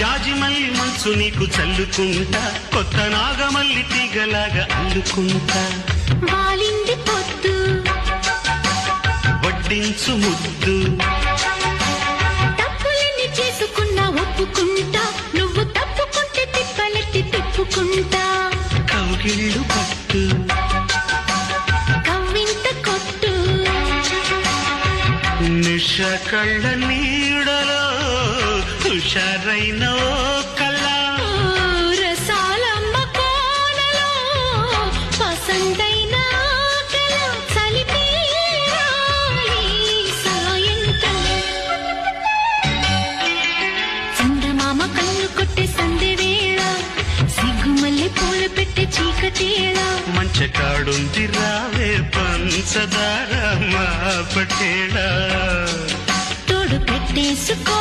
జాజిమల్లి మనసు నీకు చల్లుకుంటా, కొత్త నాగమల్లి తీగలాగా అల్లుకుంటా. వాలింది పొద్దు వడ్డించు ముద్దు, తప్పులన్నీ చేసుకున్నా ఒప్పుకుంటా, నువ్వు తప్పుకుంటే తిప్పలెట్టి తిప్పుకుంటా. కౌగిళ్ళు పట్టు కవ్వింత కొట్టు, నిష కళ్ళ నీడలో హుషారైన ఓ కళ. రసాలమ్మ కోనలో పసందైన కళ. చలిపేరాలి సాయంత్రం, చందమామ కన్ను కొట్టే సందె వేళ, సిగ్గుమల్లె పూలు పెట్టే చీకటేళ. మంచకాడుంది రావే పంచదార మా పటేళ. తోడు పెట్టేసుకో